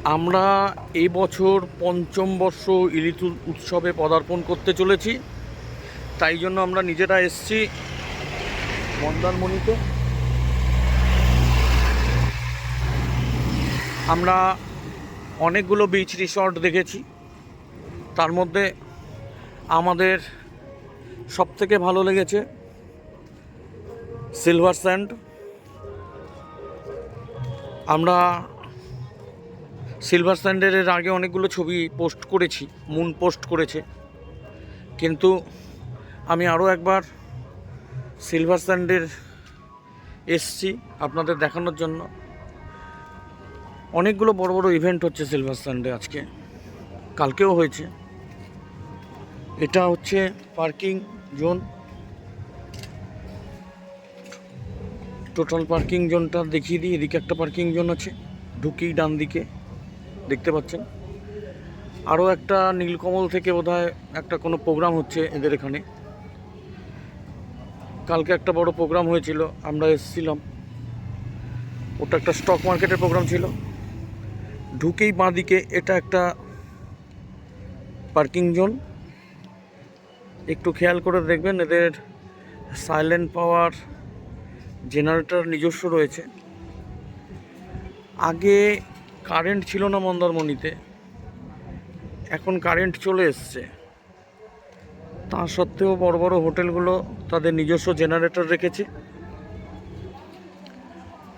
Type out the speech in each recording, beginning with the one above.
আমরা এই বছর পঞ্চম বর্ষ ইলিশ উৎসবে পদার্পণ করতে চলেছি, তাই জন্য আমরা নিজেরা এসেছি মন্দারমণিতে। আমরা অনেকগুলো বিচ রিসর্ট দেখেছি, তার মধ্যে আমাদের সবথেকে ভালো লেগেছে সিলভার স্যান্ড। আমরা সিলভার স্যান্ডের আগে অনেকগুলো ছবি পোস্ট করেছি, মুন পোস্ট করেছে, কিন্তু আমি আরও একবার সিলভার স্যান্ডের এসছি আপনাদের দেখানোর জন্য। অনেকগুলো বড় বড় ইভেন্ট হচ্ছে সিলভার স্যান্ডে, আজকে কালকেও হয়েছে। এটা হচ্ছে পার্কিং জোন, টোটাল পার্কিং জোনটা দেখিয়ে দিই। এদিকে একটা পার্কিং জোন আছে, ঢুকেই ডান দিকে দেখতে পাচ্ছেন। আরও একটা নীলকমল থেকে বোধহয় একটা কোনো প্রোগ্রাম হচ্ছে এদের এখানে। কালকে একটা বড় প্রোগ্রাম হয়েছিল, আমরা এসেছিলাম। ওটা একটা স্টক মার্কেটের প্রোগ্রাম ছিল। ঢুকেই বাঁ দিকে এটা একটা পার্কিং জোন। একটু খেয়াল করে দেখবেন, এদের সাইলেন্ট পাওয়ার জেনারেটর নিজস্ব রয়েছে। আগে কারেন্ট ছিল না মন্দারমণিতে, এখন কারেন্ট চলে এসছে। তা সত্ত্বেও বড় বড় হোটেলগুলো তাদের নিজস্ব জেনারেটর রেখেছে।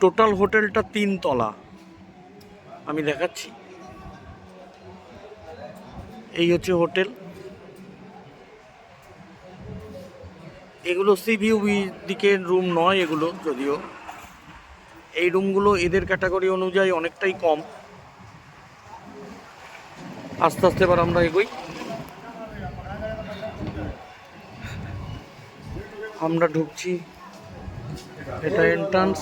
টোটাল হোটেলটা 3 তলা, আমি দেখাচ্ছি। এই হচ্ছে হোটেল। এগুলো সি ভিউ দিকের রুম নয় এগুলো, যদিও এই রুমগুলো এদের ক্যাটাগরি অনুযায়ী অনেকটাই কম। আস্তে আস্তে এবার আমরা এগোই। আমরা ঢুকছি, এটা এন্ট্রান্স।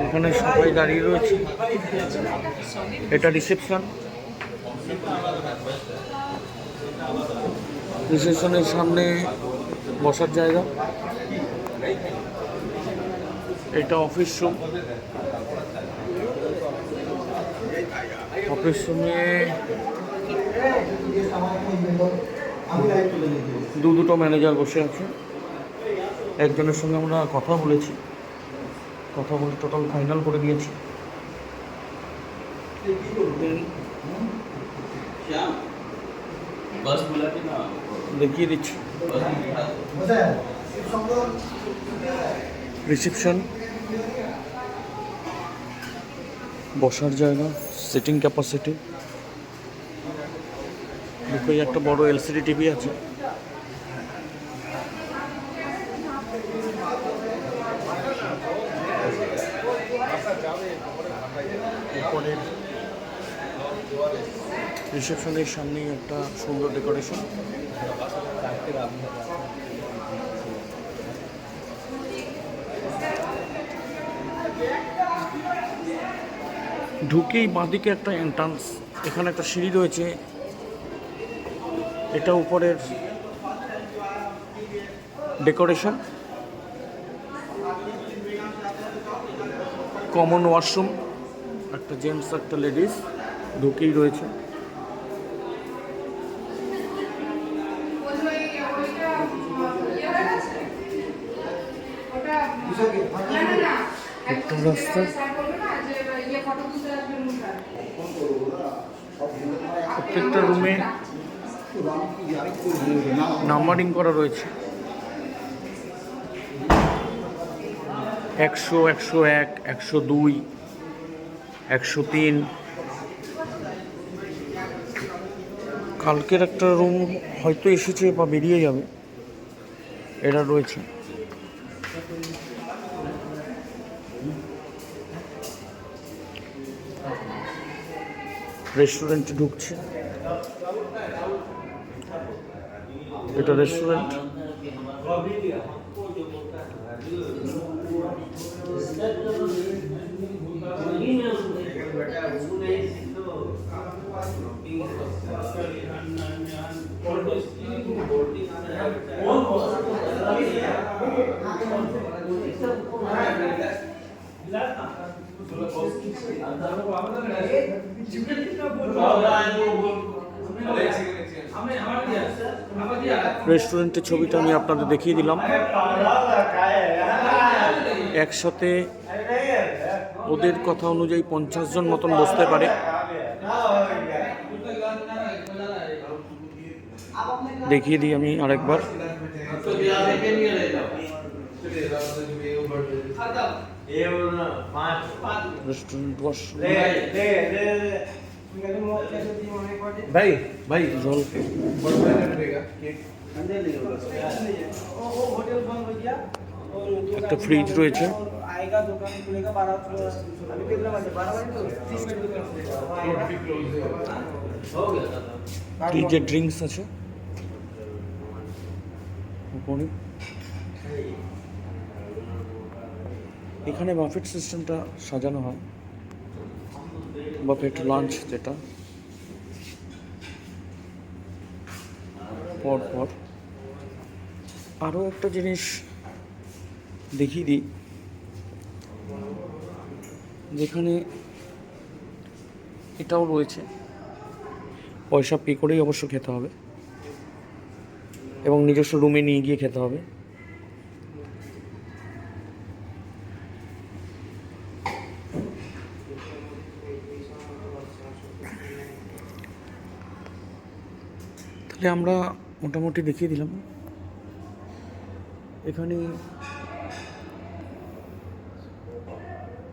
এখানে সবাই দাঁড়িয়ে রয়েছে। এটা রিসেপশন। রিসেপশনের সামনে বসার জায়গা। এটা অফিস রুম। অফিস রুমে দুটো ম্যানেজার বসে আছে। একজনের সঙ্গে আমরা কথা বলেছি, কথা বলে টোটাল ফাইনাল করে দিয়েছি। দেখিয়ে দিচ্ছি রিসেপশন, বসার জায়গা, সিটিং ক্যাপাসিটি। দেখো একটা বড় এলসিডি টিভি আছে। রিসেপশনের সামনেই একটা সুন্দর ডেকোরেশন। ঢুকেই বাঁদিকে একটা এন্ট্রান্স, এখানে একটা সিঁড়ি রয়েছে। এটা উপরের ডেকোরেশন। কমন ওয়াশরুম, একটা জেন্টস একটা লেডিস ঢুকেই রয়েছে। একটা রাস্তা, প্রত্যেকটা রুমে নাম্বারিং করা রয়েছে। 100, 101, 102, 103। কালকের একটা রুম হয়তো এসেছে বা বেরিয়ে যাবে, এরা রয়েছে। রেস্টুরেন্টে ঢুকছে, এটা রেস্টুরেন্ট। রেস্টুরেন্টের ছবিটা আমি আপনাদের দেখিয়ে দিলাম। একসাথে ওদের কথা অনুযায়ী 50 জন মতন বসতে পারে। দেখিয়ে দিই আমি আরেকবার। রেস্টুরেন্ট ভাই ভাই জল একটা ফ্রিজ রয়েছে। ফ্রিজে ড্রিঙ্কস আছে উপরে। এখানে বাফেট সিস্টেমটা সাজানো হয়, বাফেট লাঞ্চ যেটা পর পর। আরও একটা জিনিস দেখিয়ে দিই, যেখানে এটাও রয়েছে, পয়সা পে করেই অবশ্য খেতে হবে এবং নিজস্ব রুমে নিয়ে গিয়ে খেতে হবে। তাহলে আমরা মোটামুটি দেখিয়ে দিলাম। এখানে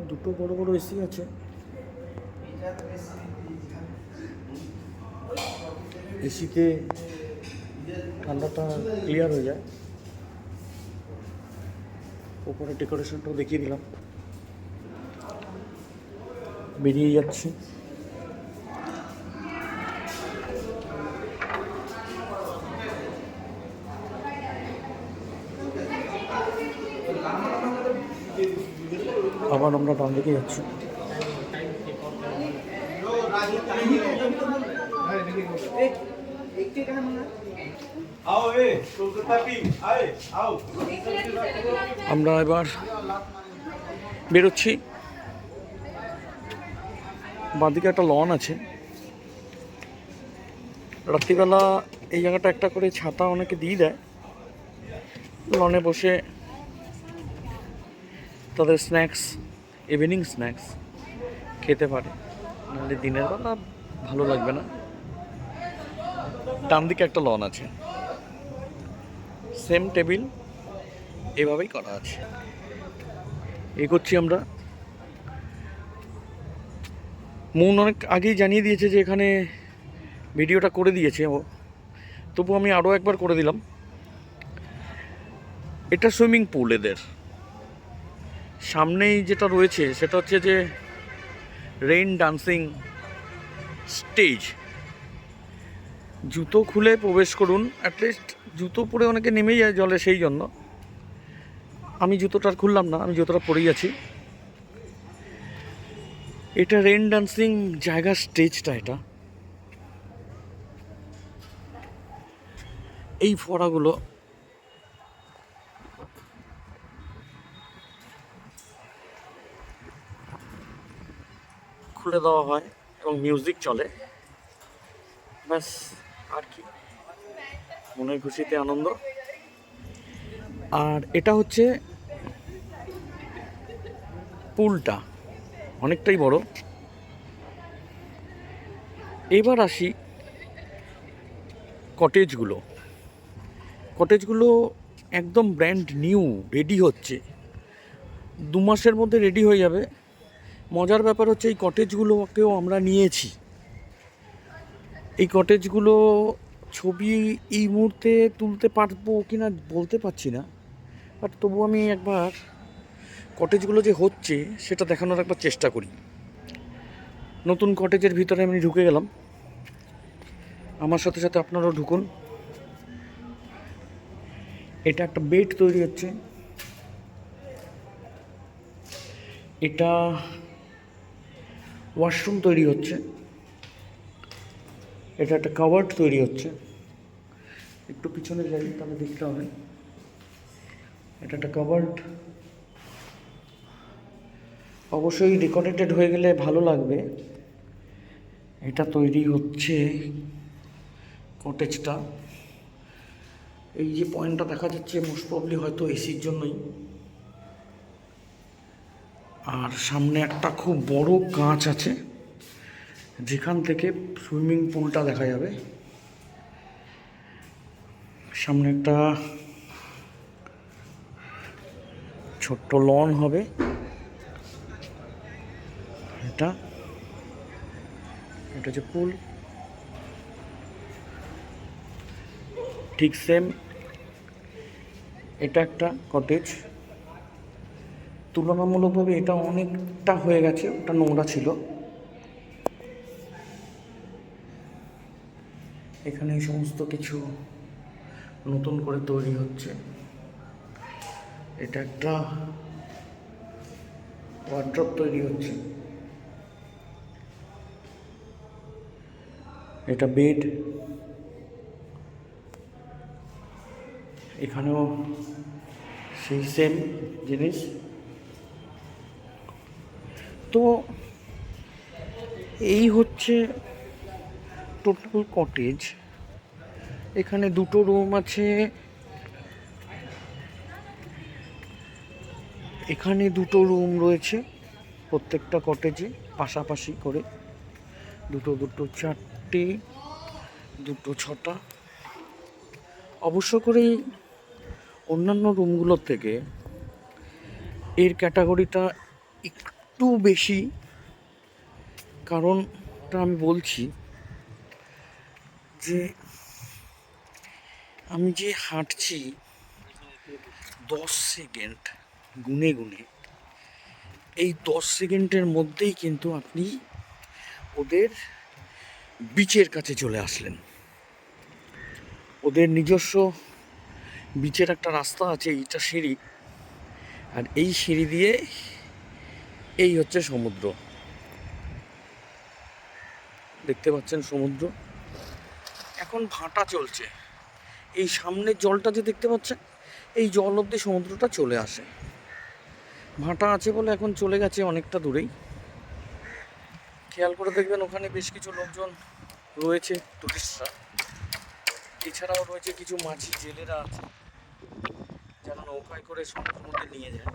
দুটো বড় বড় এসি আছে। এসিতে ঠান্ডাটা ক্লিয়ার হয়ে যায়। উপরে ডেকোরেশনটাও দেখিয়ে দিলাম। বেরিয়ে যাচ্ছি। আবার আমরা ডান দিকে যাচ্ছি। আমরা এবার বেরোচ্ছি। বাঁদিকে একটা লন আছে। রাত্রিবেলা এই জায়গাটা একটা করে ছাতা অনেকে দিয়ে দেয়, লনে বসে তাদের স্ন্যাক্স, ইভিনিং স্ন্যাক্স খেতে পারে। নাহলে দিনের বেলা ভালো লাগবে না। ডান দিকে একটা লন আছে, সেম টেবিল, এভাবেই করা আছে। এগোচ্ছি আমরা। মন অনেক আগেই জানিয়ে দিয়েছে যে এখানে ভিডিওটা করে দিয়েছে, তবু আমি আরও একবার করে দিলাম। এটা সুইমিং পুল এদের সামনেই যেটা রয়েছে সেটা হচ্ছে যে রেইন ডান্সিং স্টেজ। জুতো খুলে প্রবেশ করুন, অ্যাটলিস্ট জুতো পরে অনেকে নেমে যায় জলে, সেই জন্য আমি জুতোটা আর খুললাম না, আমি জুতোটা পরেই আছি। এটা রেইন ডান্সিং জায়গা, স্টেজটা এটা। এই ফোয়ারাগুলো খুলে দেওয়া হয় এবং মিউজিক চলে, ব্যাস। আর কি, মনের খুশিতে আনন্দ। আর এটা হচ্ছে পুলটা, অনেকটাই বড়। এবার আসি কটেজগুলো। কটেজগুলো একদম ব্র্যান্ড নিউ, রেডি হচ্ছে, 2 মাসের মধ্যে রেডি হয়ে যাবে। মজার ব্যাপার হচ্ছে এই কটেজগুলোকেও আমরা নিয়েছি। এই কটেজগুলো ছবি এই মুহূর্তে তুলতে পারবো কি না বলতে পারছি না, বাট তবু আমি একবার কটেজগুলো যে হচ্ছে সেটা দেখানোর একবার চেষ্টা করি। নতুন কটেজের ভিতরে আমি ঢুকে গেলাম, আমার সাথে সাথে আপনারাও ঢুকুন। এটা একটা বেড তৈরি হচ্ছে, এটা ওয়াশরুম তৈরি হচ্ছে, এটা একটা কাভার্ড তৈরি হচ্ছে। একটু পিছনে যাই, তাহলে দেখতে হবে। এটা একটা কাভার্ড, অবশ্যই ডেকোরেটেড হয়ে গেলে ভালো লাগবে। এটা তৈরি হচ্ছে কটেজটা। এই যে পয়েন্টটা দেখা যাচ্ছে মোস্ট প্রবলি হয়তো এসির জন্যই। আর সামনে একটা খুব বড় কাঁচ আছে যেখান থেকে সুইমিং পুলটা দেখা যাবে। সামনে একটা ছোট্ট লন হবে। এটা হচ্ছে পুল। ঠিক সেম এটা একটা কটেজ। তুলনামূলকভাবে এটা অনেকটা হয়ে গেছে, ওটা নোংরা ছিল। এখানে সমস্ত কিছু নতুন করে তৈরি হচ্ছে। এটা একটা ওয়ার্ড্রপ তৈরি হচ্ছে। এটা বেড। এখানেও সেই সেম জিনিস। তো এই হচ্ছে টোটাল কটেজ। এখানে দুটো রুম আছে। এখানে দুটো রুম রয়েছে প্রত্যেকটা কটেজে পাশাপাশি করে। দুটো দুটো চারটে, দুটো ছটা। অবশ্য করেই অন্যান্য রুমগুলোর থেকে এর ক্যাটাগরিটা একটু বেশি। কারণটা আমি বলছি যে আমি যে হাঁটছি 10 সেকেন্ড গুনে গুনে, এই 10 সেকেন্ডের মধ্যেই কিন্তু আপনি ওদের বিচের কাছে চলে আসলেন। ওদের নিজস্ব বিচের একটা রাস্তা আছে, এইটা সিঁড়ি, আর এই সিঁড়ি দিয়ে এই হচ্ছে সমুদ্র। দেখতে পাচ্ছেন সমুদ্র। এখন ভাটা চলছে। এই সামনের জলটা যে দেখতে পাচ্ছেন, এই জল অবধি সমুদ্রটা চলে আসে। ভাটা আছে বলে এখন চলে গেছে অনেকটা দূরেই। খেয়াল করে দেখবেন ওখানে বেশ কিছু লোকজন রয়েছে, টুরিস্টরা। এছাড়াও রয়েছে কিছু মাঝি জেলেরা আছে যারা নৌকায় করে সমুদ্রের মধ্যে নিয়ে যায়।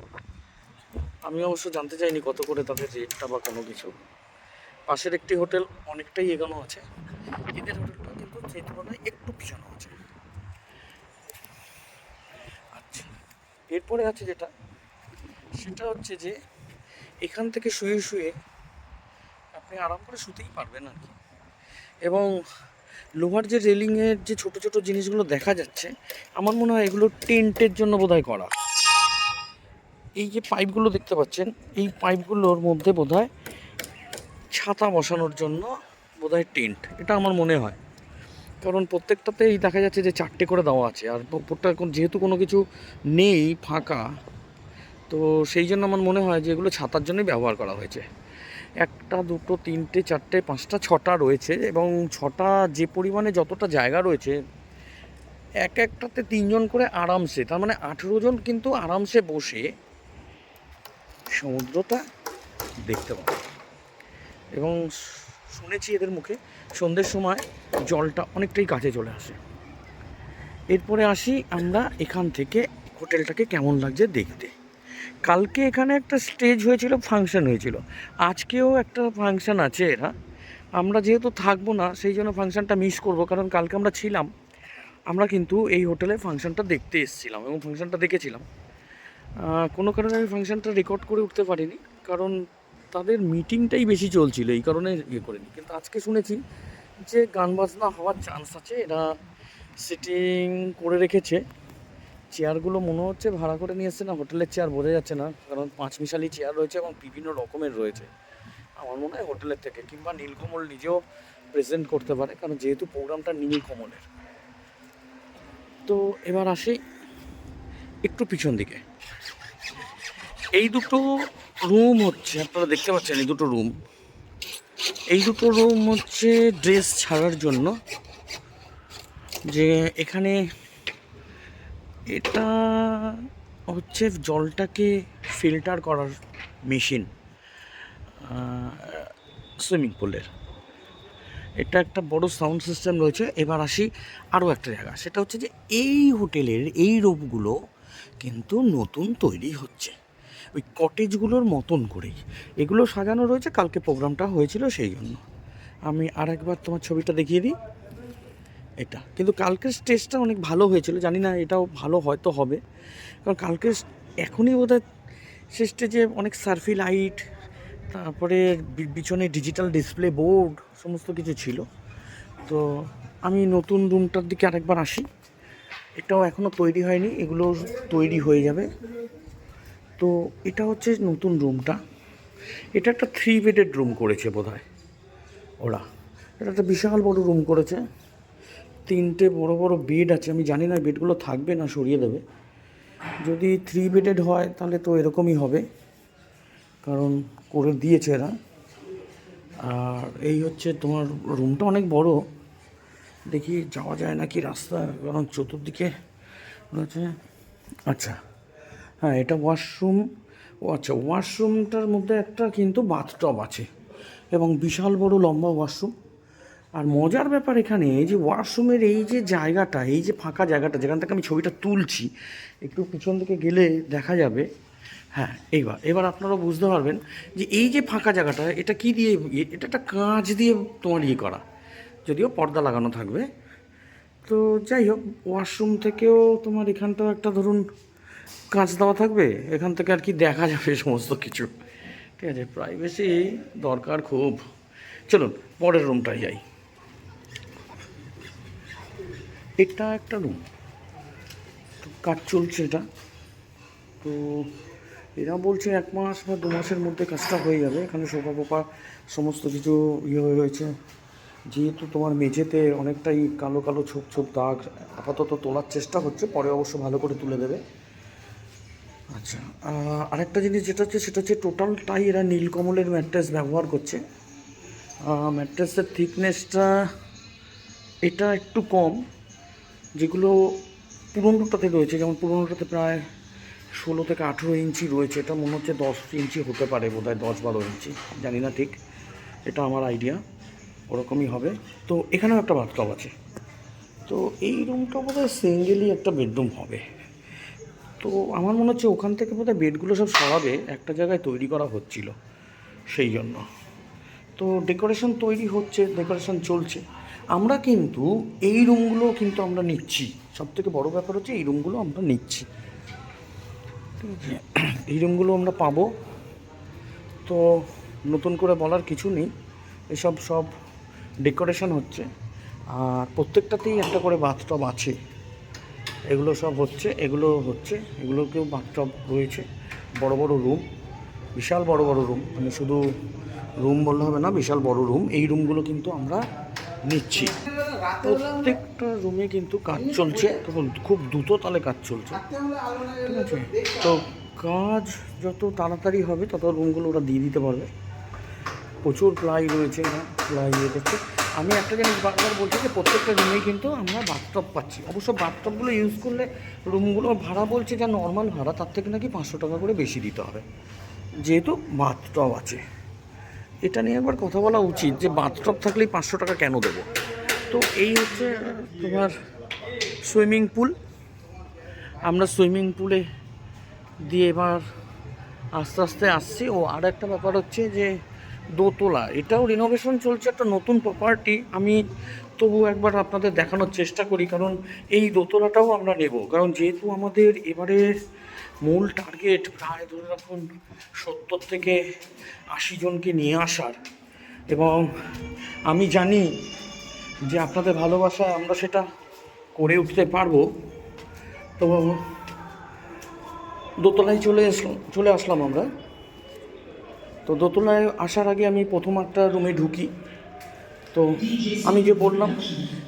আমি অবশ্য জানতে চাইনি কত করে তাদের রেটটা বা কোনো কিছু। পাশের একটি হোটেল অনেকটাই এগোনো আছে, এদের হোটেলটা কিন্তু সেই তুলনায় একটু পিছানো আছে। আচ্ছা, এরপরে আছে যেটা, সেটা হচ্ছে যে এখান থেকে শুয়ে শুয়ে আপনি আরাম করে শুতেই পারবেন আর কি। এবং লোহার যে রেলিংয়ের যে ছোট ছোট জিনিসগুলো দেখা যাচ্ছে, আমার মনে হয় এগুলো টেন্টের জন্য বোধহয় করা। এই যে পাইপগুলো দেখতে পাচ্ছেন, এই পাইপগুলোর মধ্যে বোধহয় ছাতা বসানোর জন্য বোধহয় টেন্ট, এটা আমার মনে হয়। কারণ প্রত্যেকটাতেই দেখা যাচ্ছে যে 4টে করে দেওয়া আছে, আর প্রত্যেকটা যেহেতু কোনো কিছু নেই ফাঁকা, তো সেই জন্য আমার মনে হয় যে এগুলো ছাতার জন্যই ব্যবহার করা হয়েছে। 1টা 2টো 3টে 4টে 5টা 6টা রয়েছে, এবং 6টা যে পরিমাণে যতটা জায়গা রয়েছে, একটাতে 3জন করে আরামসে, তার মানে 18 জন কিন্তু আরামসে বসে সমুদ্রটা দেখতে পাবে। এবং শুনেছি এদের মুখে সন্ধ্যের সময় জলটা অনেকটাই কাছে চলে আসে। এরপরে আসি আমরা এখান থেকে হোটেলটাকে কেমন লাগছে দেখতে। কালকে এখানে একটা স্টেজ হয়েছিল, ফাংশন হয়েছিল। আজকেও একটা ফাংশন আছে। আমরা যেহেতু থাকবো না সেই জন্য ফাংশনটা মিস করব, কারণ কালকে আমরা ছিলাম। আমরা কিন্তু এই হোটেলে ফাংশনটা দেখতে এসেছিলাম এবং ফাংশনটা দেখেছিলাম। কোনো কারণে আমি ফাংশনটা রেকর্ড করে উঠতে পারিনি, কারণ তাদের মিটিংটাই বেশি চলছিল, এই কারণে করিনি। কিন্তু আজকে শুনেছি যে গান বাজনা হওয়ার চান্স আছে। এরা সিটিং করে রেখেছে। চেয়ারগুলো মনে হচ্ছে ভাড়া করে নিয়ে এসছে না হোটেলের চেয়ার, বোঝা যাচ্ছে না, কারণ 5 মিশালি চেয়ার রয়েছে এবং বিভিন্ন রকমের রয়েছে। আমার মনে হয় হোটেলের থেকে, কিংবা নীলকমল নিজেও প্রেজেন্ট করতে পারে, কারণ যেহেতু প্রোগ্রামটা নীলকমলের। তো এবার আসি একটু পিছন দিকে। এই দুটো রুম হচ্ছে, আপনারা দেখতে পাচ্ছেন এই দুটো রুম হচ্ছে ড্রেস ছাড়ার জন্য। যে এখানে এটা হচ্ছে জলটাকে ফিল্টার করার মেশিন, সুইমিং পুলের। এটা একটা বড় সাউন্ড সিস্টেম রয়েছে। এবার আসি আরও একটা জায়গা, সেটা হচ্ছে যে এই হোটেলের এই রুমগুলো কিন্তু নতুন তৈরি হচ্ছে, ওই কটেজগুলোর মতন করেই এগুলো সাজানো রয়েছে। কালকে প্রোগ্রামটা হয়েছিল সেই জন্য। আমি আর একবার তোমার ছবিটা দেখিয়ে দিই। এটা কিন্তু কালকের স্টেজটা অনেক ভালো হয়েছিল, জানি না এটাও ভালো হয়তো হবে, কারণ কালকের এখনই বোধহয় সে স্টেজে অনেক সার্ফি লাইট, তারপরে পিছনে ডিজিটাল ডিসপ্লে বোর্ড সমস্ত কিছু ছিল। তো আমি নতুন রুমটার দিকে আরেকবার আসি। এটাও এখনও তৈরি হয়নি, এগুলো তৈরি হয়ে যাবে। তো এটা হচ্ছে নতুন রুমটা। এটা একটা 3 বেডেড রুম করেছে বোধহয় ওরা। এটা একটা বিশাল বড় রুম করেছে, 3টে বড় বড় বেড আছে। আমি জানি না বেডগুলো থাকবে না সরিয়ে দেবে। যদি 3 বেডেড হয় তাহলে তো এরকমই হবে, কারণ করে দিয়েছে এরা। আর এই হচ্ছে তোমার রুমটা অনেক বড়, দেখি যাওয়া যায় নাকি রাস্তা, কারণ চতুর্দিকে রয়েছে। আচ্ছা হ্যাঁ, এটা ওয়াশরুম। ও আচ্ছা, ওয়াশরুমটার মধ্যে একটা কিন্তু বাথটব আছে এবং বিশাল বড় লম্বা ওয়াশরুম। আর মজার ব্যাপার এখানে এই যে ওয়াশরুমের এই যে জায়গাটা, এই যে ফাঁকা জায়গাটা যেখান থেকে আমি ছবিটা তুলছি, একটু পিছন দিকে গেলে দেখা যাবে। হ্যাঁ, এবার আপনারা বুঝতে পারবেন যে এই যে ফাঁকা জায়গাটা, এটা কি দিয়ে, এটা একটা কাঁচ দিয়ে তোমার করা, যদিও পর্দা লাগানো থাকবে। তো যাই হোক, ওয়াশরুম থেকেও তোমার এখানটাও একটা ধরুন কাঁচ দেওয়া থাকবে, এখান থেকে আর কি দেখা যাবে সমস্ত কিছু। ঠিক আছে, প্রাইভেসি দরকার খুব। চলুন পরের রুমটায় যাই। এটা একটা রুম, তো কাজ চলছে এটা। তো এরা বলছে 1 মাস বা 2 মাসের মধ্যে কাজটা হয়ে যাবে। এখানে সোফা ফোফা সমস্ত কিছু হয়ে রয়েছে। যেহেতু তোমার মেঝেতে অনেকটাই কালো কালো ছোপ ছোপ দাগ, আপাতত তোলার চেষ্টা হচ্ছে, পরে অবশ্য ভালো করে তুলে দেবে। আচ্ছা, আরেকটা জিনিস যেটা হচ্ছে সেটা হচ্ছে টোটালটাই এরা নীলকমলের ম্যাট্রেস ব্যবহার করছে। ম্যাট্রেসের থিকনেসটা এটা একটু কম, যেগুলো পুরোনোটাতে রয়েছে। যেমন পুরোনোটাতে প্রায় 16 থেকে 18 ইঞ্চি রয়েছে, এটা মনে হচ্ছে 10 ইঞ্চি হতে পারে, বোধহয় 10-12 ইঞ্চি, জানি না ঠিক, এটা আমার আইডিয়া, ওরকমই হবে। তো এখানেও একটা বাথটব আছে। তো এই রুমটা বোধহয় সিঙ্গেলই একটা বেডরুম হবে। তো আমার মনে হচ্ছে ওখান থেকে বোধহয় বেডগুলো সব সরাবে, একটা জায়গায় তৈরি করা হচ্ছিল সেই জন্য। তো ডেকোরেশন তৈরি হচ্ছে, ডেকোরেশন চলছে। আমরা কিন্তু এই রুমগুলো কিন্তু আমরা নিচ্ছি, সবথেকে বড় ব্যাপার হচ্ছে এই রুমগুলো আমরা নিচ্ছি। ঠিক আছে, এই রুমগুলো আমরা পাবো। তো নতুন করে বলার কিছু নেই, এসব সব ডেকোরেশন হচ্ছে। আর প্রত্যেকটাতেই একটা করে বাথটব আছে, এগুলো সব হচ্ছে, এগুলোকেও বাথটব রয়েছে। বড় বড় রুম, বিশাল বড় বড় রুম, মানে শুধু রুম বললে হবে না, বিশাল বড় রুম। এই রুমগুলো কিন্তু আমরা নিচ্ছি। প্রত্যেকটা রুমে কিন্তু কাজ চলছে, তখন খুব দ্রুত তালে কাজ চলছে। ঠিক আছে, তো কাজ যত তাড়াতাড়ি হবে তত রুমগুলো ওরা দিয়ে দিতে পারবে। প্রচুর প্লাই রয়েছে, প্লাই করছে। আমি একটা জিনিস বারবার বলছি যে প্রত্যেকটা রুমেই কিন্তু আমরা বাথটব পাচ্ছি। অবশ্য বাথটবগুলো ইউজ করলে রুমগুলো ভাড়া বলছে যা নর্মাল ভাড়া, তার থেকে নাকি 500 টাকা করে বেশি দিতে হবে, যেহেতু বাথটব আছে। এটা নিয়ে একবার কথা বলা উচিত যে বাথটব থাকলেই 500 টাকা কেন দেবো। তো এই হচ্ছে তোমার সুইমিং পুল। আমরা সুইমিং পুলে দিয়ে এবার আস্তে আস্তে আসছি। ও আর একটা ব্যাপার হচ্ছে যে দোতলা, এটাও রিনোভেশন চলছে, একটা নতুন প্রপার্টি। আমি তবু একবার আপনাদের দেখানোর চেষ্টা করি, কারণ এই দোতলাটাও আমরা নেব, কারণ যেহেতু আমাদের এবারের মূল টার্গেট প্রায় ধরে রাখুন 70 থেকে 80 জনকে নিয়ে আসার, এবং আমি জানি যে আপনাদের ভালোবাসায় আমরা সেটা করে উঠতে পারবো। তো দোতলায় চলে আসলাম আমরা। তো দোতলায় আসার আগে আমি প্রথম একটা রুমে ঢুকি। তো আমি যে বললাম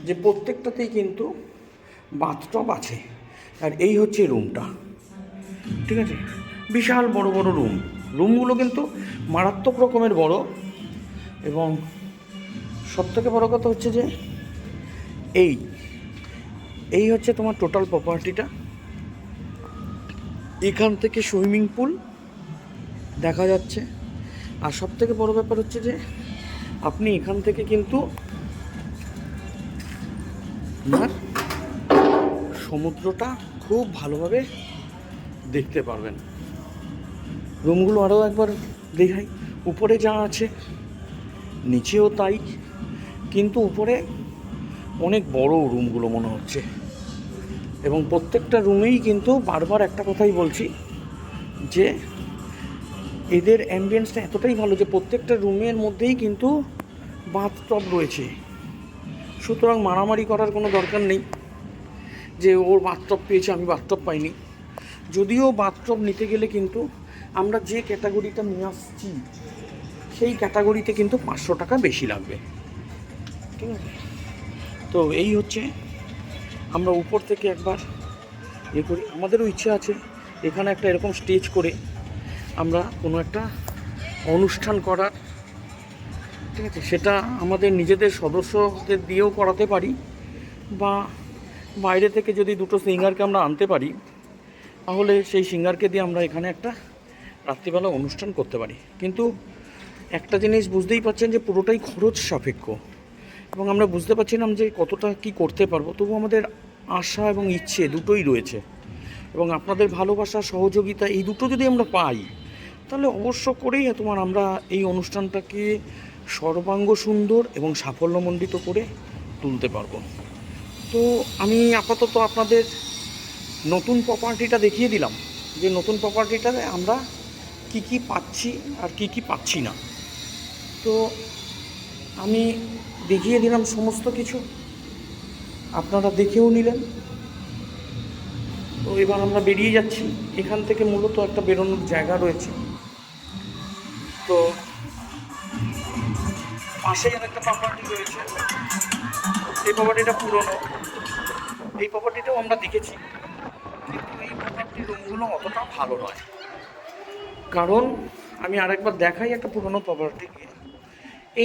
যে প্রত্যেকটাতেই কিন্তু বাথটব আছে। আর এই হচ্ছে রুমটা, ঠিক আছে, বিশাল বড় বড় রুমগুলো কিন্তু মারাত্মক রকমের বড়। এবং সবথেকে বড় কথা হচ্ছে যে এই হচ্ছে তোমার টোটাল প্রপার্টিটা। এখান থেকে সুইমিং পুল দেখা যাচ্ছে, আর সব থেকে বড় ব্যাপার হচ্ছে যে আপনি এখান থেকে কিন্তু আপনার সমুদ্রটা খুব ভালোভাবে দেখতে পারবেন। রুমগুলো আরও একবার দেখাই, উপরে যা আছে নিচেও তাই, কিন্তু উপরে অনেক বড় রুমগুলো মনে হচ্ছে, এবং প্রত্যেকটা রুমেই কিন্তু বারবার একটা কথাই বলছি যে এদের অ্যাম্বিয়েন্সটা এতটাই ভালো যে প্রত্যেকটা রুমের মধ্যেই কিন্তু বাথটব রয়েছে। সুতরাং মারামারি করার কোনো দরকার নেই যে ওর বাথটব পেয়েছে আমি বাথটব পাইনি। যদিও বাথটব নিতে গেলে কিন্তু আমরা যে ক্যাটাগরিটা নিয়ে আসছি সেই ক্যাটাগরিতে কিন্তু 500 টাকা বেশি লাগবে, ঠিক আছে? তো এই হচ্ছে, আমরা উপর থেকে একবার করি। আমাদেরও ইচ্ছে আছে এখানে একটা এরকম স্টেজ করে আমরা কোনো একটা অনুষ্ঠান করার, ঠিক আছে? সেটা আমাদের নিজেদের সদস্যদের দিয়েও করাতে পারি, বা বাইরে থেকে যদি দুটো সিঙ্গারকে আমরা আনতে পারি তাহলে সেই সিঙ্গারকে দিয়ে আমরা এখানে একটা রাত্রিবেলা অনুষ্ঠান করতে পারি। কিন্তু একটা জিনিস বুঝতেই পারছেন যে পুরোটাই খরচ সাপেক্ষ, এবং আমরা বুঝতে পারছিলাম যে কতটা কি করতে পারবো। তবু আমাদের আশা এবং ইচ্ছে দুটোই রয়েছে, এবং আপনাদের ভালোবাসা সহযোগিতা এই দুটো যদি আমরা পাই তাহলে অবশ্য করেই তোমার আমরা এই অনুষ্ঠানটাকে সর্বাঙ্গ সুন্দর এবং সাফল্যমণ্ডিত করে তুলতে পারবো। তো আমি আপাতত আপনাদের নতুন প্রপার্টিটা দেখিয়ে দিলাম যে নতুন প্রপার্টিটাতে আমরা কি কি পাচ্ছি আর কি কি পাচ্ছি না। তো আমি দেখিয়ে দিলাম সমস্ত কিছু, আপনারা দেখেও নিলেন। তো এবার আমরা বেরিয়ে যাচ্ছি এখান থেকে। মূলত একটা বেরোনোর জায়গা রয়েছে, তো পাশেই একটা প্রপার্টি রয়েছে। এই প্রপার্টিটা পুরনো, এই প্রপার্টিটাও আমরা দেখেছি, কিন্তু এই প্রপার্টির রুমগুলো অতটা ভালো নয়। কারণ আমি আরেকবার দেখাই একটা পুরনো প্রপার্টিকে।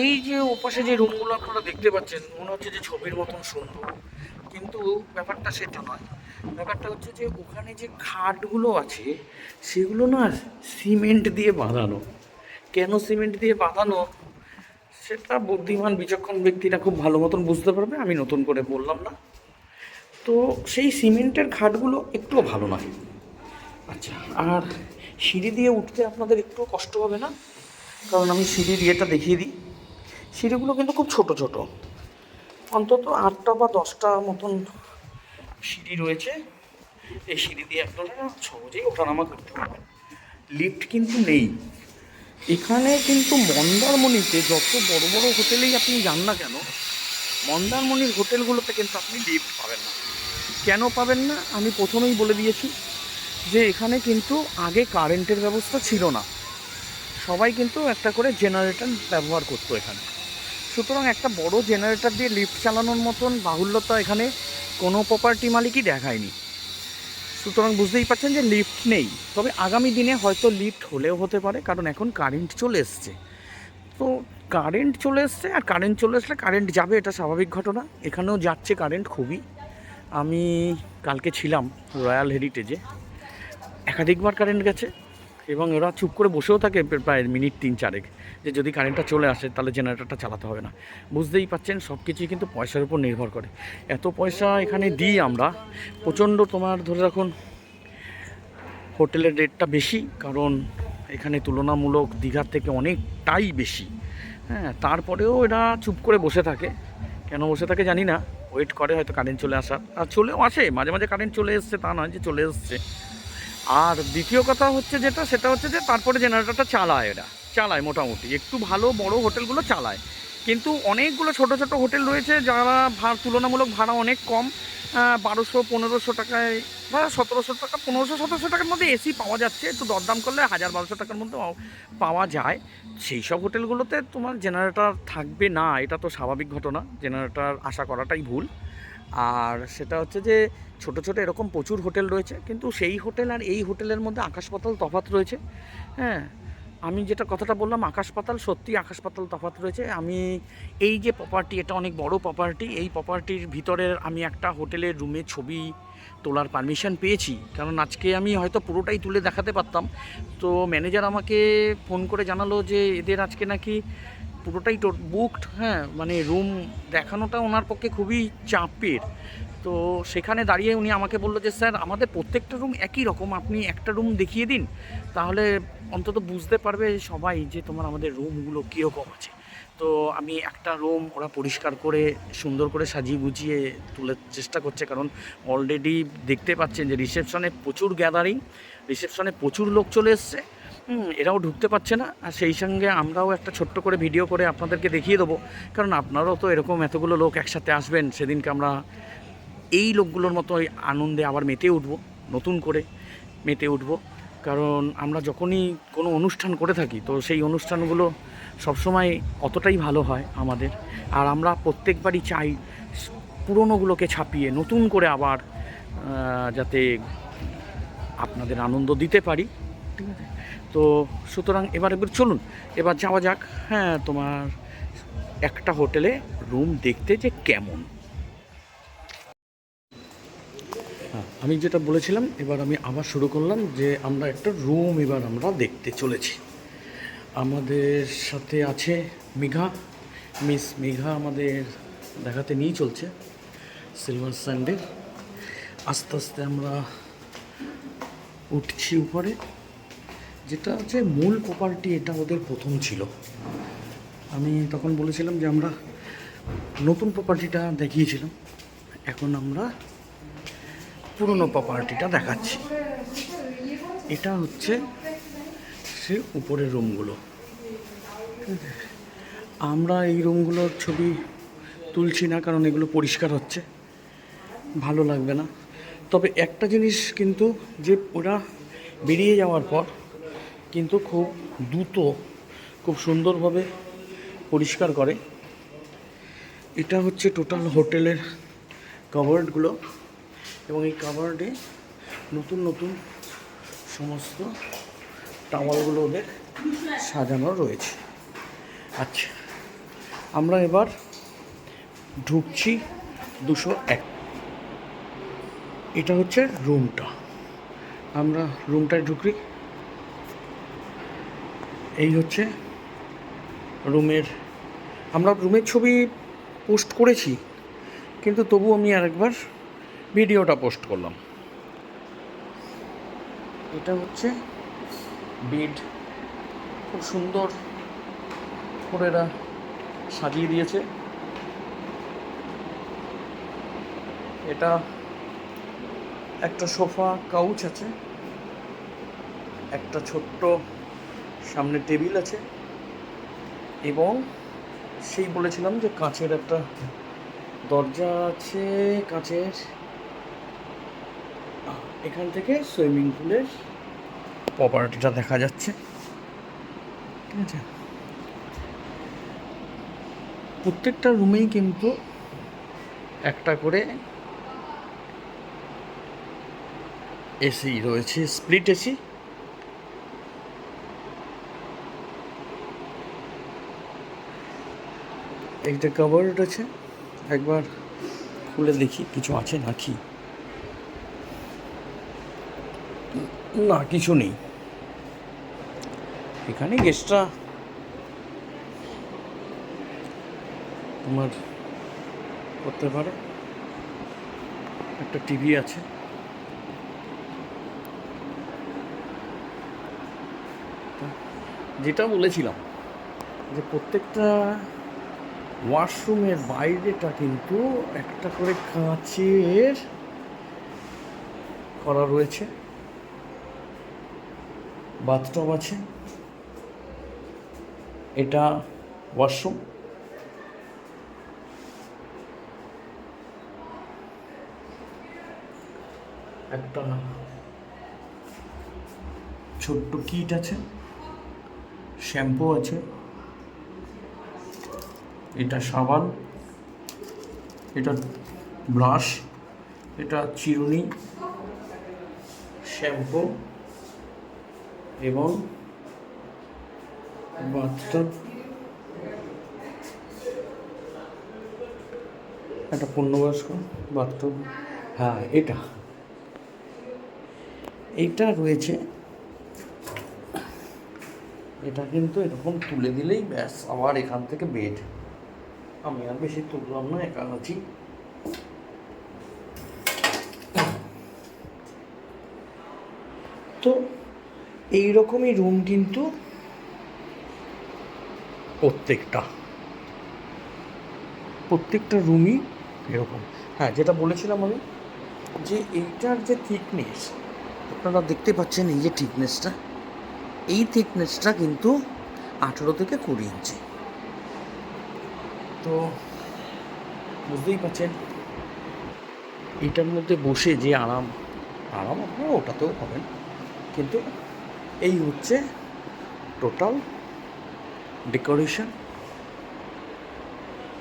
এই যে ওপাশে যে রুমগুলো আপনারা দেখতে পাচ্ছেন মনে হচ্ছে যে ছবির মতন সুন্দর, কিন্তু ব্যাপারটা সেটা নয়। ব্যাপারটা হচ্ছে যে ওখানে যে খাটগুলো আছে সেগুলো না সিমেন্ট দিয়ে বাঁধানো। কেন সিমেন্ট দিয়ে বাঁধানো সেটা বুদ্ধিমান বিচক্ষণ ব্যক্তিরা খুব ভালো মতন বুঝতে পারবে, আমি নতুন করে বললাম না। তো সেই সিমেন্টের খাটগুলো একটুও ভালো নয়। আচ্ছা, আর সিঁড়ি দিয়ে উঠতে আপনাদের একটু কষ্ট হবে না, কারণ আমি সিঁড়ির ইয়েটা দেখিয়ে দিই। সিঁড়িগুলো কিন্তু খুব ছোট ছোট, অন্তত 8টা বা 10টা মতন সিঁড়ি রয়েছে। এই সিঁড়ি দিয়ে আপনারা সহজেই ওঠানামা করতে পারবেন। লিফট কিন্তু নেই এখানে। কিন্তু মন্দারমণিতে যত বড় বড় হোটেলেই আপনি যান না কেন, মন্দারমণির হোটেলগুলোতে কিন্তু আপনি লিফট পাবেন না। কেন পাবেন না আমি প্রথমেই বলে দিয়েছি যে এখানে কিন্তু আগে কারেন্টের ব্যবস্থা ছিল না, সবাই কিন্তু একটা করে জেনারেটর ব্যবহার করতো এখানে। সুতরাং একটা বড় জেনারেটর দিয়ে লিফট চালানোর মতন বাহুল্যতা এখানে কোনো প্রপার্টি মালিকই দেখায়নি। সুতরাং বুঝতেই পারছেন যে লিফট নেই। তবে আগামী দিনে হয়তো লিফট হলেও হতে পারে, কারণ এখন কারেন্ট চলে এসছে। তো কারেন্ট চলে এসছে, আর কারেন্ট চলে আসলে কারেন্ট যাবে, এটা স্বাভাবিক ঘটনা। এখানেও যাচ্ছে কারেন্ট খুবই। আমি কালকে ছিলাম রয়্যাল হেরিটেজে, একাধিকবার কারেন্ট গেছে, এবং ওরা চুপ করে বসেও থাকে প্রায় মিনিট 3-4 যে যদি কারেন্টটা চলে আসে তাহলে জেনারেটরটা চালাতে হবে না। বুঝতেই পাচ্ছেন সব কিছুই কিন্তু পয়সার উপর নির্ভর করে। এত পয়সা এখানে দিই আমরা, প্রচণ্ড তোমার ধরে রাখুন হোটেলের রেটটা বেশি, কারণ এখানে তুলনামূলক দীঘার থেকে অনেকটাই বেশি। হ্যাঁ, তারপরেও এরা চুপ করে বসে থাকে। কেন বসে থাকে জানি না, ওয়েট করে হয়তো কারেন্ট চলে আসার। আর চলেও আসে মাঝে মাঝে, কারেন্ট চলে এসছে তা নয় যে চলে এসছে। আর দ্বিতীয় কথা হচ্ছে সেটা হচ্ছে যে তারপরে জেনারেটরটা চালায় মোটামুটি, একটু ভালো বড় হোটেলগুলো চালায়। কিন্তু অনেকগুলো ছোট ছোট হোটেল রয়েছে যারা তুলনামূলক ভাড়া অনেক কম, 1200-1500 টাকায় বা 1700 টাকা, 1500-1700 টাকার মধ্যে এসি পাওয়া যাচ্ছে। একটু দরদাম করলে 1000-1200 টাকার মধ্যে পাওয়া যায়। সেই সব হোটেলগুলোতে তোমার জেনারেটর থাকবে না, এটা তো স্বাভাবিক ঘটনা, জেনারেটর আশা করাটাই ভুল। আর সেটা হচ্ছে যে ছোট ছোট এরকম প্রচুর হোটেল রয়েছে, কিন্তু সেই হোটেল আর এই হোটেলের মধ্যে আকাশ পাতাল তফাৎ রয়েছে। হ্যাঁ, আমি যেটা কথাটা বললাম আকাশ পাতাল, সত্যি আকাশ পাতাল তফাৎ রয়েছে। আমি এই যে প্রপার্টি, এটা অনেক বড় প্রপার্টি, এই প্রপার্টির ভিতরের আমি একটা হোটেলের রুমের ছবি তোলার পারমিশন পেয়েছি, কারণ আজকে আমি হয়তো পুরোটাই তুলে দেখাতে পারতাম। তো ম্যানেজার আমাকে ফোন করে জানালো যে এদের আজকে নাকি পুরোটাই বুকড। হ্যাঁ, মানে রুম দেখানোটা ওনার পক্ষে খুবই চাপের। তো সেখানে দাঁড়িয়ে উনি আমাকে বললো যে স্যার আমাদের প্রত্যেকটা রুম একই রকম, আপনি একটা রুম দেখিয়ে দিন, তাহলে অন্তত বুঝতে পারবে সবাই যে তোমার আমাদের রুমগুলো কীরকম আছে। তো আমি একটা রুম ওরা পরিষ্কার করে সুন্দর করে সাজিয়ে গুছিয়ে তোলার চেষ্টা করছে, কারণ অলরেডি দেখতে পাচ্ছেন যে রিসেপশনে প্রচুর গ্যাদারিং, রিসেপশনে প্রচুর লোক চলে এসছে। এরাও ঢুকতে পারছে না, আর সেই সঙ্গে আমরাও একটা ছোট্ট করে ভিডিও করে আপনাদেরকে দেখিয়ে দেবো, কারণ আপনারাও তো এরকম এতগুলো লোক একসাথে আসবেন, সেদিনকে আমরা এই লোকগুলোর মতো আনন্দে আবার মেতে উঠবো, নতুন করে মেতে উঠবো। কারণ আমরা যখনই কোনো অনুষ্ঠান করে থাকি তো সেই অনুষ্ঠানগুলো সবসময় অতটাই ভালো হয় আমাদের, আর আমরা প্রত্যেকবারই চাই পুরনোগুলোকে ছাপিয়ে নতুন করে আবার যাতে আপনাদের আনন্দ দিতে পারি, ঠিক আছে? তো সুতরাং এবার চলুন এবার যাওয়া যাক। হ্যাঁ, তোমার একটা হোটেলে রুম দেখতে যে কেমন। আমি যেটা বলেছিলাম, এবার আমি আবার শুরু করলাম যে আমরা একটা রুম এবার আমরা দেখতে চলেছি। আমাদের সাথে আছে মেঘা, মিস মেঘা আমাদের দেখাতে নিয়ে চলছে সিলভার স্যান্ডে। আস্তে আস্তে আমরা উঠছি উপরে, যেটা হচ্ছে মূল প্রপার্টি, এটা ওদের প্রথম ছিল। আমি তখন বলেছিলাম যে আমরা নতুন প্রপার্টিটা দেখিয়েছিলাম, এখন আমরা পুরনো প্রপার্টিটা দেখাচ্ছি। এটা হচ্ছে সে উপরের রুমগুলো। আমরা এই রুমগুলোর ছবি তুলছি না, কারণ এগুলো পরিষ্কার হচ্ছে, ভালো লাগবে না। তবে একটা জিনিস কিন্তু, যে ওরা বেরিয়ে যাওয়ার পর কিন্তু খুব দ্রুত খুব সুন্দরভাবে পরিষ্কার করে। এটা হচ্ছে টোটাল হোটেলের কাভার্ডগুলো, এবং এই কাভার্ডে নতুন নতুন সমস্ত টাওয়ালগুলো ওদের সাজানো রয়েছে। আচ্ছা, আমরা এবার ঢুকছি 201। এটা হচ্ছে রুমটা, আমরা রুমটায় ঢুকি। এই হচ্ছে রুমের, আমরা রুমের ছবি পোস্ট করেছি, কিন্তু তবু আমি আরেকবার ভিডিওটা পোস্ট করলাম। এটা হচ্ছে বেড, খুব সুন্দর করে এরা সাজিয়ে দিয়েছে। এটা একটা সোফা কাউচ আছে, একটা ছোট্ট সামনে টেবিল আছে, এবং সেই বলেছিলাম যে কাঁচের একটা দরজা আছে, কাঁচের। এখান থেকে সুইমিং পুলের প্রপার্টিটা দেখা যাচ্ছে, ঠিক আছে? প্রত্যেকটা রুমেই কিন্তু একটা করে এসি রয়েছে, স্প্লিট এসি। একটা কাভার্ড আছে, একবার খুলে দেখি কিছু আছে নাকি। না, কিছু নেই। এখানে গেস্টরা তোমার করতে পারে। একটা টিভি আছে, যেটা বলেছিলাম যে প্রত্যেকটা ওয়াশরুমের বাইরেটা কিন্তু একটা করে কাঁচের করা রয়েছে। বাথটব আছে, এটা ওয়াশরুম। একটা ছোট্ট কিট আছে, শ্যাম্পু আছে, এটা সাবান, এটা ব্রাশ, এটা চিরুনি, শ্যাম্পু, এবং বাথটব, একটা পূর্ণবয়স্ক বাথটব। হ্যাঁ, এটা এইটা রয়েছে, এটা কিন্তু এরকম তুলে দিলেই ব্যাস আবার এখান থেকে বেড। আমি আর বেশি তুললাম না, একা আছি। তো এইরকমই রুম কিন্তু প্রত্যেকটা রুমই এরকম। হ্যাঁ, যেটা বলেছিলাম আমি, যে এইটার যে থিকনেস আপনারা দেখতে পাচ্ছেন, এই যে থিকনেসটা, এই থিকনেসটা কিন্তু 18 থেকে 20 ইঞ্চি। তো বুঝতেই পারছেন এইটার মধ্যে বসে যে আরাম আপনারা ওটাতেও পাবেন। কিন্তু এই হচ্ছে টোটাল ডেকোরেশন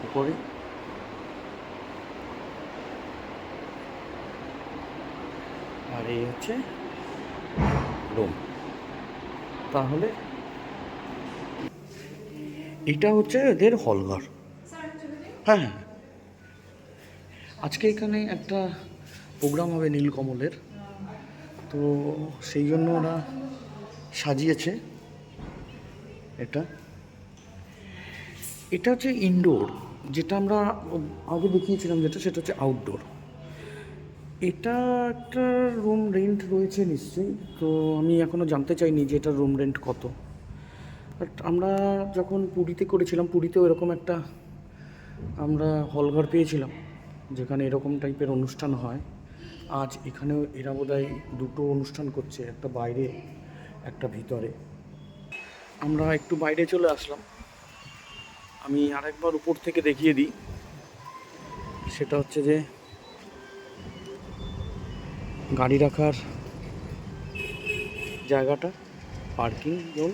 উপরে। আর এই হচ্ছে রুম। তাহলে এটা হচ্ছে এদের হলঘর। হ্যাঁ হ্যাঁ, আজকে এখানে একটা প্রোগ্রাম হবে নীলকমলের, তো সেই জন্য ওরা সাজিয়েছে এটা। এটা হচ্ছে ইনডোর, যেটা আমরা আগে দেখিয়েছিলাম, সেটা হচ্ছে আউটডোর। এটা একটা রুম রেন্ট রয়েছে নিশ্চয়ই, তো আমি এখনও জানতে চাইনি যে এটার রুম রেন্ট কত। বাট আমরা যখন পুরীতে করেছিলাম, পুরীতেও এরকম একটা আমরা হলঘর পেয়েছিলাম, যেখানে এরকম টাইপের অনুষ্ঠান হয়। আজ এখানেও এরা বোধহয় দুটো অনুষ্ঠান করছে, একটা বাইরে একটা ভিতরে। আমরা একটু বাইরে চলে আসলাম, আমি আরেকবার উপর থেকে দেখিয়ে দিই। সেটা হচ্ছে যে গাড়ি রাখার জায়গাটা, পার্কিং জোন,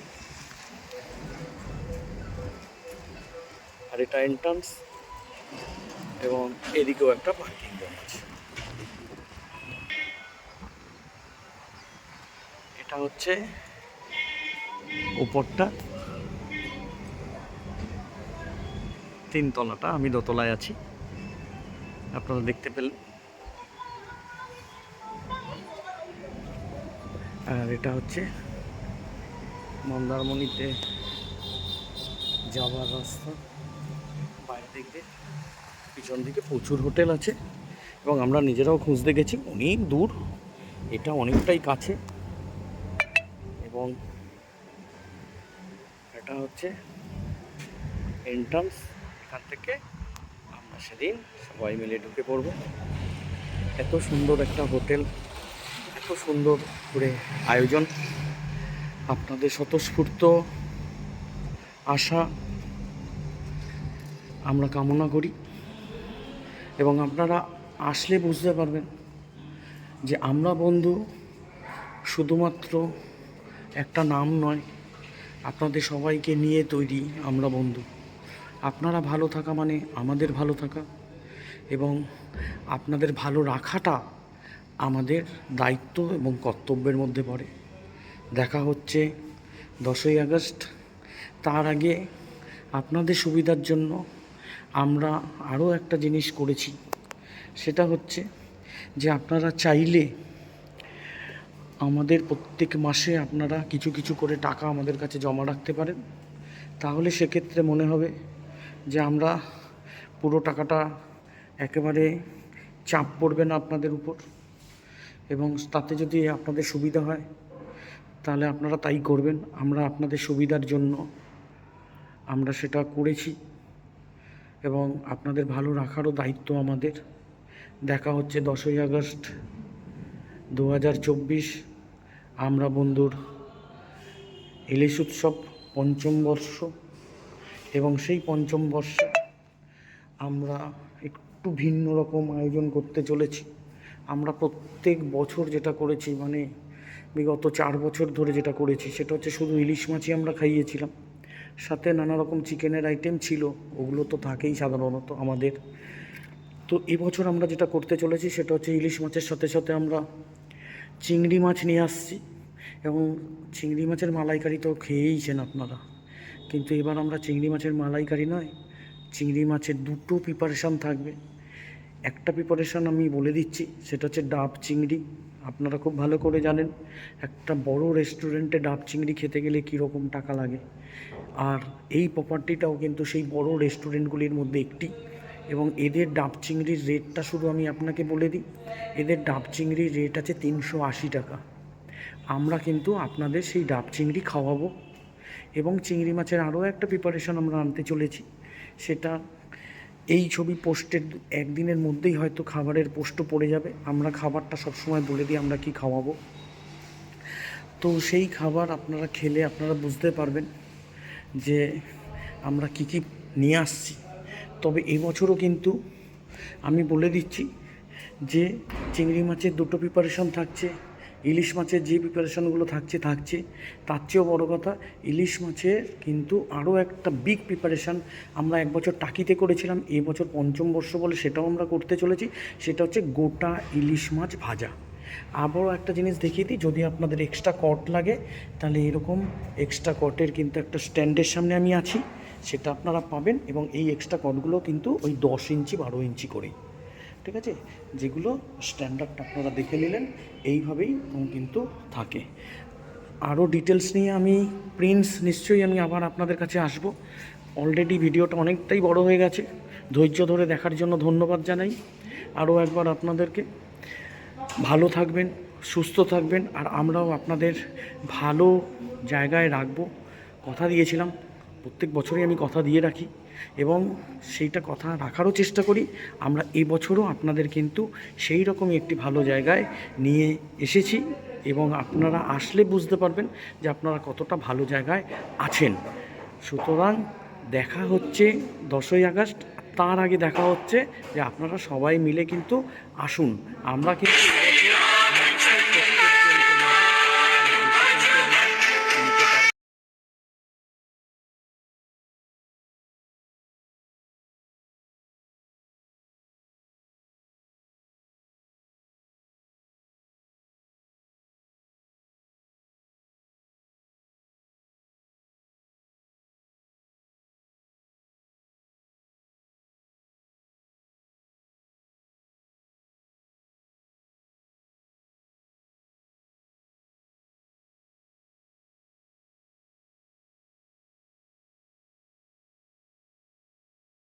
আর এটা এন্ট্রান্স, এবং এদিকেও একটা পার্কিং জোন আছে। এটা হচ্ছে উপরটা, 3 তলাটা, আমি দোতলায় আছি, আপনারা দেখতে পেলেন। আর এটা হচ্ছে মন্দারমণিতে যাওয়ার রাস্তা। বাইরে দিকে পিছন দিকে প্রচুর হোটেল আছে, এবং আমরা নিজেরাও খুঁজতে গেছি, অনেক দূর, এটা অনেকটাই কাছে। এবং এটা হচ্ছে এন্ট্রান্স, এখান থেকে আমরা সেদিন সবাই মিলে ঢুকে পড়ব। এত সুন্দর একটা হোটেল, এত সুন্দর করে আয়োজন, আপনাদের স্বতঃস্ফূর্ত আশা আমরা কামনা করি। এবং আপনারা আসলে বুঝতে পারবেন যে আমরা বন্ধু শুধুমাত্র একটা নাম নয়, আপনাদের সবাইকে নিয়ে তৈরি আমরা বন্ধু। আপনারা ভালো থাকা মানে আমাদের ভালো থাকা, এবং আপনাদের ভালো রাখাটা আমাদের দায়িত্ব এবং কর্তব্যের মধ্যে পড়ে। দেখা হচ্ছে 10ই আগস্ট। তার আগে আপনাদের সুবিধার জন্য আমরা আরও একটা জিনিস করেছি, সেটা হচ্ছে যে আপনারা চাইলে আমাদের প্রত্যেক মাসে আপনারা কিছু কিছু করে টাকা আমাদের কাছে জমা রাখতে পারেন। তাহলে সেক্ষেত্রে মনে হবে যে আমরা পুরো টাকাটা একেবারে চাপ পড়বে না আপনাদের উপর, এবং তাতে যদি আপনাদের সুবিধা হয় তাহলে আপনারা তাই করবেন। আমরা আপনাদের সুবিধার জন্য আমরা সেটা করেছি, এবং আপনাদের ভালো রাখারও দায়িত্ব আমাদের। দেখা হচ্ছে 10ই আগস্ট 2024, আমরা বন্ধুর ইলিশ উৎসব 5ম বর্ষ। এবং সেই 5ম বর্ষে আমরা একটু ভিন্ন রকম আয়োজন করতে চলেছি। আমরা প্রত্যেক বছর যেটা করেছি, মানে বিগত 4 বছর ধরে যেটা করেছি, সেটা হচ্ছে শুধু ইলিশ মাছই আমরা খাইয়েছিলাম, সাথে নানা রকম চিকেনের আইটেম ছিল, ওগুলো তো থাকেই সাধারণত আমাদের। তো এবছর আমরা যেটা করতে চলেছি সেটা হচ্ছে ইলিশ মাছের সাথে সাথে আমরা চিংড়ি মাছ নিয়ে আসছি, এবং চিংড়ি মাছের মালাইকারি তো খেয়েইছেন আপনারা, কিন্তু এবার আমরা চিংড়ি মাছের মালাইকারি নয়, চিংড়ি মাছের দুটো প্রিপারেশান থাকবে। একটা প্রিপারেশান আমি বলে দিচ্ছি, সেটা হচ্ছে ডাব চিংড়ি, আপনারা খুব ভালো করে জানেন একটা বড় রেস্টুরেন্টে ডাব চিংড়ি খেতে গেলে কীরকম টাকা লাগে। আর এই প্রপার্টিটাও কিন্তু সেই বড় রেস্টুরেন্টগুলির মধ্যে একটি, এবং এদের ডাব চিংড়ির রেটটা শুধু আমি আপনাকে বলে দিই, এদের ডাব চিংড়ির রেট আছে 380 টাকা। আমরা কিন্তু আপনাদের সেই ডাব চিংড়ি খাওয়াবো, এবং চিংড়ি মাছের আরও একটা প্রিপারেশন আমরা আনতে চলেছি। সেটা এই ছবি পোস্টের একদিনের মধ্যেই হয়তো খাবারের পোস্টও পড়ে যাবে। আমরা খাবারটা সবসময় বলে দিই আমরা কি খাওয়াবো, তো সেই খাবার আপনারা খেলে আপনারা বুঝতে পারবেন যে আমরা কি কি নিয়ে আসছি। তবে এবছরও কিন্তু আমি বলে দিচ্ছি যে চিংড়ি মাছের দুটো প্রিপারেশন থাকছে, ইলিশ মাছের যে প্রিপারেশনগুলো থাকছে তার চেয়েও বড়ো কথা ইলিশ মাছের কিন্তু আরও একটা বিগ প্রিপারেশান আমরা এক বছর টাকিতে করেছিলাম, এবছর পঞ্চম বর্ষ বলে সেটাও আমরা করতে চলেছি। সেটা হচ্ছে গোটা ইলিশ মাছ ভাজা। আবারও একটা জিনিস দেখিয়ে দিই, যদি আপনাদের এক্সট্রা কট লাগে তাহলে এরকম এক্সট্রা কটের কিন্তু একটা স্ট্যান্ডের সামনে আমি আছি, সেটা আপনারা পাবেন। এবং এই এক্সট্রা কটগুলো কিন্তু ওই 10 ইঞ্চি 12 ইঞ্চি করেই, ঠিক আছে, যেগুলো স্ট্যান্ডার্ডটা আপনারা দেখে নিলেন, এইভাবেই কিন্তু থাকে। আরও ডিটেলস নিয়ে আমি প্রিন্স নিশ্চয়ই আমি আবার আপনাদের কাছে আসব। অলরেডি ভিডিওটা অনেকটাই বড় হয়ে গেছে, ধৈর্য ধরে দেখার জন্য ধন্যবাদ জানাই আরও একবার আপনাদেরকে। ভালো থাকবেন, সুস্থ থাকবেন, আর আমরাও আপনাদের ভালো জায়গায় রাখবো। কথা দিয়েছিলাম, প্রত্যেক বছরই আমি কথা দিয়ে রাখি এবং সেইটা কথা রাখারও চেষ্টা করি। আমরা এবছরও আপনাদের কিন্তু সেই রকমই একটি ভালো জায়গায় নিয়ে এসেছি, এবং আপনারা আসলে বুঝতে পারবেন যে আপনারা কতটা ভালো জায়গায় আছেন। সুতরাং দেখা হচ্ছে 10ই আগস্ট, তার আগে দেখা হচ্ছে যে আপনারা সবাই মিলে কিন্তু আসুন। আমরা কিন্তু